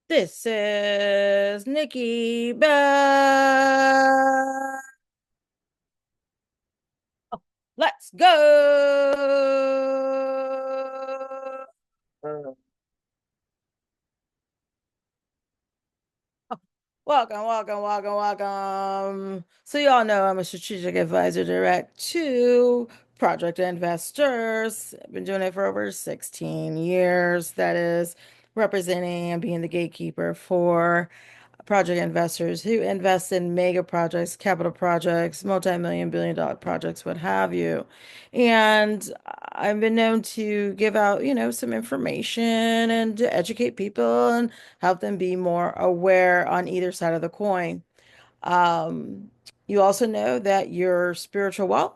This is Nikki Bell. Let's go. Welcome. So you all know I'm a strategic advisor direct to project investors. I've been doing it for over 16 years. That is representing and being the gatekeeper for project investors who invest in mega projects, capital projects, multi-million, billion-dollar projects, what have you. And I've been known to give out, some information and to educate people and help them be more aware on either side of the coin. Um, you also know that your spiritual wealth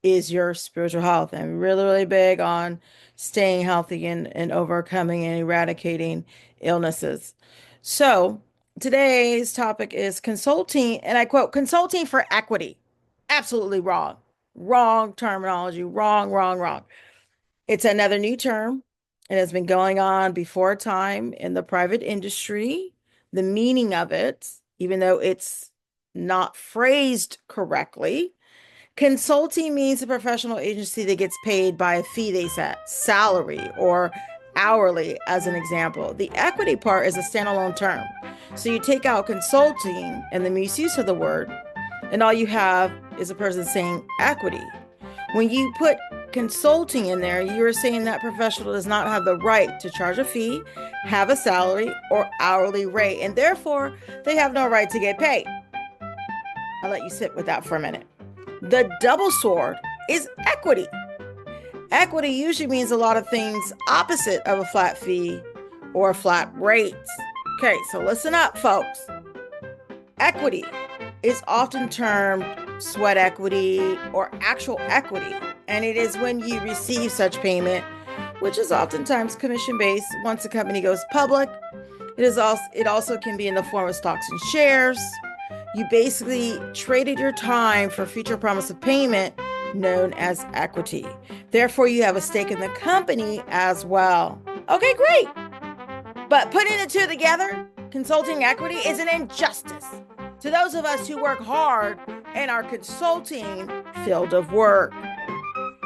is your spiritual health. I'm really, really big on staying healthy and overcoming and eradicating illnesses. So today's topic is consulting, and I quote, consulting for equity. Absolutely wrong. Wrong terminology. Wrong. It's another new term. It has been going on before time in the private industry. The meaning of it, even though it's not phrased correctly, consulting means a professional agency that gets paid by a fee they set, salary or hourly, as an example. The equity part is a standalone term. So you take out consulting and the misuse of the word, and all you have is a person saying equity. When you put consulting in there, you're saying that professional does not have the right to charge a fee, have a salary, or hourly rate, and therefore they have no right to get paid. I'll let you sit with that for a minute. The double sword is equity. Equity usually means a lot of things opposite of a flat fee or a flat rate. Okay, so listen up, folks. Equity is often termed sweat equity or actual equity, and it is when you receive such payment, which is oftentimes commission based once a company goes public. It also can be in the form of stocks and shares. You basically traded your time for future promise of payment, known as equity. Therefore, you have a stake in the company as well. Okay, great. But putting the two together, consulting equity is an injustice to those of us who work hard in our consulting field of work.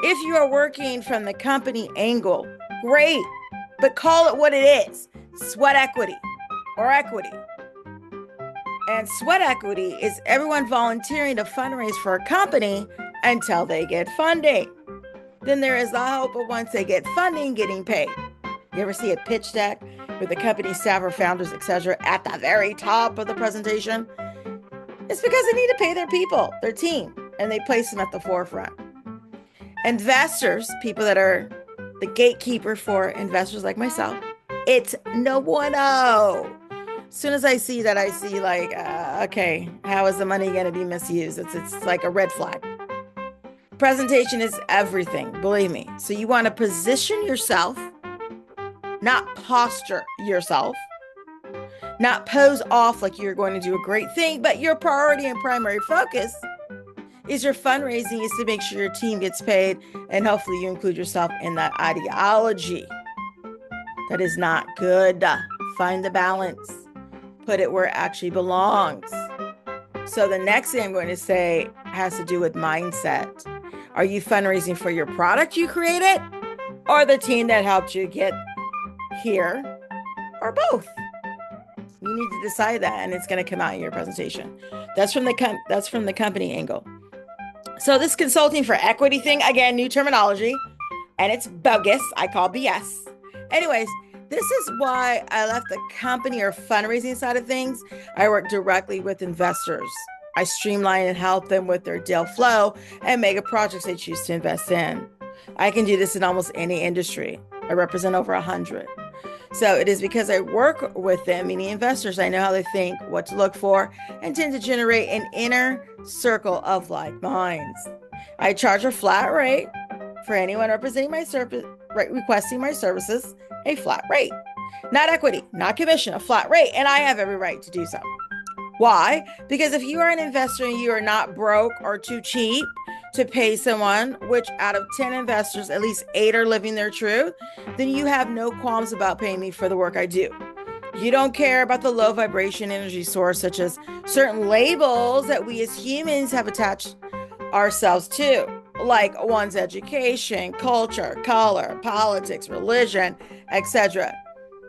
If you are working from the company angle, great, but call it what it is, sweat equity or equity. And sweat equity is everyone volunteering to fundraise for a company until they get funding. Then there is the hope of once they get funding, getting paid. You ever see a pitch deck with the company staff or founders, etc., at the very top of the presentation? It's because they need to pay their people, their team, and they place them at the forefront. Investors, people that are the gatekeeper for investors like myself, it's no bueno. As soon as I see that, I see like, okay, how is the money going to be misused? It's like a red flag. Presentation is everything, believe me. So you want to position yourself, not posture yourself, not pose off like you're going to do a great thing, but your priority and primary focus is your fundraising is to make sure your team gets paid, and hopefully you include yourself in that ideology. That is not good. Find the balance. Put it where it actually belongs. So the next thing I'm going to say has to do with mindset. Are you fundraising for your product you created or the team that helped you get here, or both? You need to decide that, and it's going to come out in your presentation. That's from the company angle. So this consulting for equity thing, again, new terminology, and it's bogus. I call BS. Anyways, this is why I left the company or fundraising side of things. I work directly with investors. I streamline and help them with their deal flow and mega projects they choose to invest in. I can do this in almost any industry. I represent over 100. So it is because I work with them, meaning investors. I know how they think, what to look for, and tend to generate an inner circle of like minds. I charge a flat rate for anyone representing my service, requesting my services, a flat rate. Not equity, not commission, a flat rate. And I have every right to do so. Why? Because if you are an investor and you are not broke or too cheap to pay someone, which out of 10 investors, at least 8 are living their truth, then you have no qualms about paying me for the work I do. You don't care about the low vibration energy source, such as certain labels that we as humans have attached ourselves to, like one's education, culture, color, politics, religion, etc.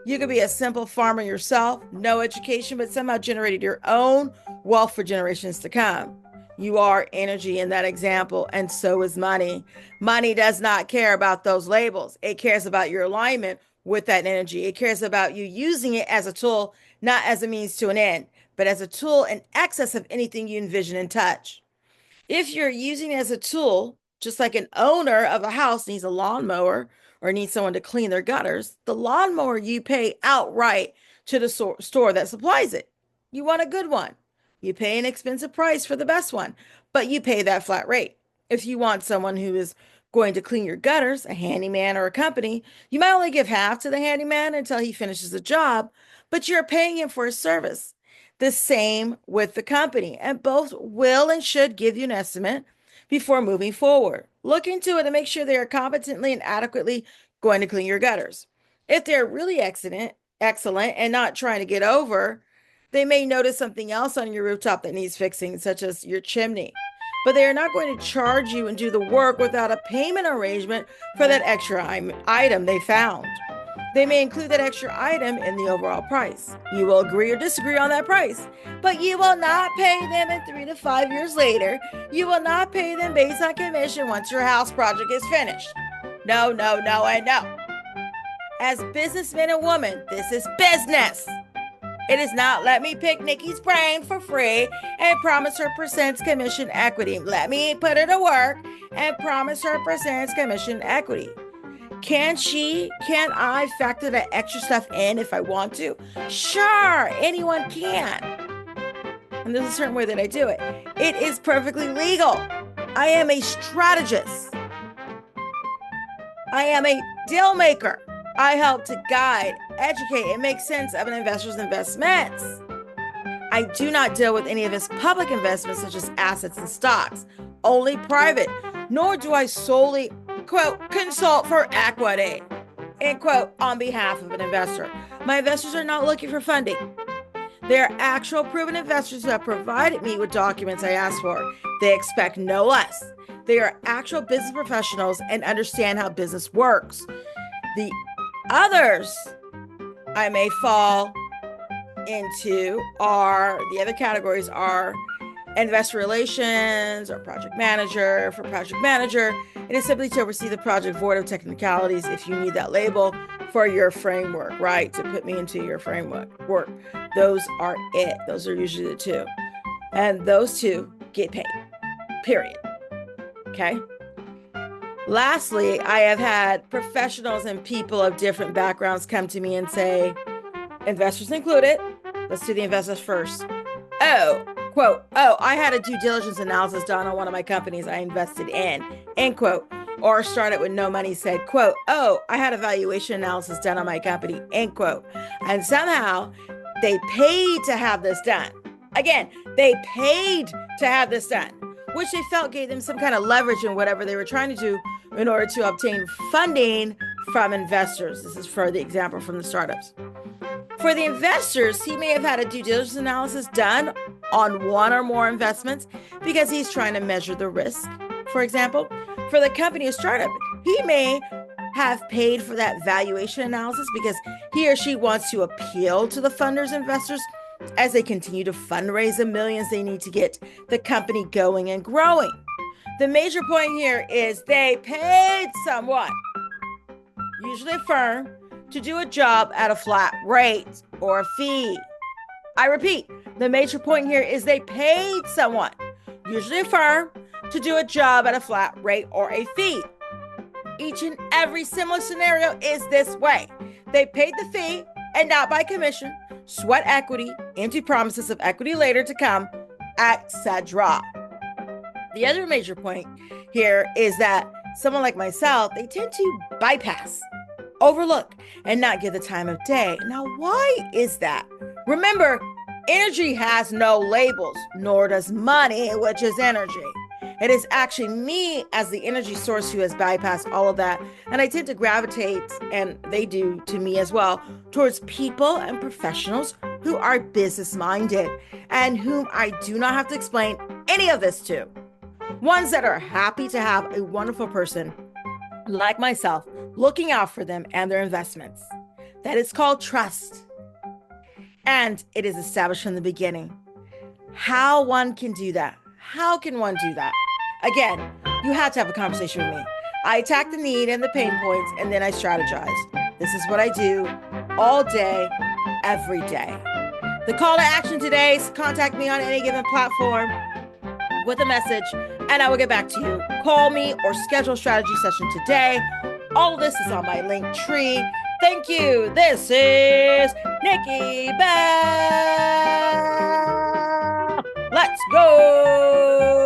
You could be a simple farmer yourself, no education, but somehow generated your own wealth for generations to come. You are energy in that example, and so is money. Money does not care about those labels. It cares about your alignment with that energy. It cares about you using it as a tool, not as a means to an end, but as a tool in excess of anything you envision and touch. If you're using it as a tool, just like an owner of a house needs a lawnmower or needs someone to clean their gutters, the lawnmower you pay outright to the store that supplies it. You want a good one. You pay an expensive price for the best one, but you pay that flat rate. If you want someone who is going to clean your gutters, a handyman or a company, you might only give half to the handyman until he finishes the job, but you're paying him for his service. The same with the company, and both will and should give you an estimate before moving forward. Look into it and make sure they are competently and adequately going to clean your gutters. If they're really excellent and not trying to get over, they may notice something else on your rooftop that needs fixing, such as your chimney. But they are not going to charge you and do the work without a payment arrangement for that extra item they found. They may include that extra item in the overall price. You will agree or disagree on that price, but you will not pay them in 3 to 5 years later. You will not pay them based on commission once your house project is finished. No, no, no, and no. As businessmen and women, this is business. It is not let me pick Niki's brain for free and promise her percent commission equity. Let me put her to work and promise her percent commission equity. Can I factor that extra stuff in if I want to? Sure, anyone can. And there's a certain way that I do it. It is perfectly legal. I am a strategist. I am a deal maker. I help to guide, educate, and make sense of an investor's investments. I do not deal with any of his public investments, such as assets and stocks, only private, nor do I solely, quote, consult for equity, end quote, on behalf of an investor. My investors are not looking for funding. They are actual proven investors who have provided me with documents I asked for. They expect no less. They are actual business professionals and understand how business works. The others I may fall into the other categories are investor relations or project manager. For project manager, it is simply to oversee the project void of technicalities if you need that label for your framework, right? To put me into your framework. Those are it. Those are usually the two. And those two get paid, period. Okay? Lastly, I have had professionals and people of different backgrounds come to me and say, investors included, let's do the investors first. Oh, quote, I had a due diligence analysis done on one of my companies I invested in, end quote. Or started with no money, said, quote, I had a valuation analysis done on my company, end quote. And somehow they paid to have this done. Again, they paid to have this done, which they felt gave them some kind of leverage in whatever they were trying to do in order to obtain funding from investors. This is for the example from the startups. For the investors, he may have had a due diligence analysis done on one or more investments because he's trying to measure the risk. For example, for the company or startup, he may have paid for that valuation analysis because he or she wants to appeal to the funders, investors, as they continue to fundraise the millions they need to get the company going and growing. The major point here is they paid someone, usually a firm, to do a job at a flat rate or a fee. I repeat, the major point here is they paid someone, usually a firm, to do a job at a flat rate or a fee. Each and every similar scenario is this way. They paid the fee and not by commission, sweat equity into promises of equity later to come, etc. The other major point here is that someone like myself, they tend to bypass, overlook, and not give the time of day. Now, why is that? Remember, energy has no labels, nor does money, which is energy. It is actually me as the energy source who has bypassed all of that. And I tend to gravitate, and they do to me as well, towards people and professionals who are business minded and whom I do not have to explain any of this to. Ones that are happy to have a wonderful person like myself looking out for them and their investments. That is called trust. And it is established from the beginning. How one can do that? How can one do that? Again, you have to have a conversation with me. I attack the need and the pain points, and then I strategize. This is what I do all day, every day. The call to action today is contact me on any given platform with a message, and I will get back to you. Call me or schedule a strategy session today. All of this is on my link tree. Thank you. This is Niki Bell. Let's go.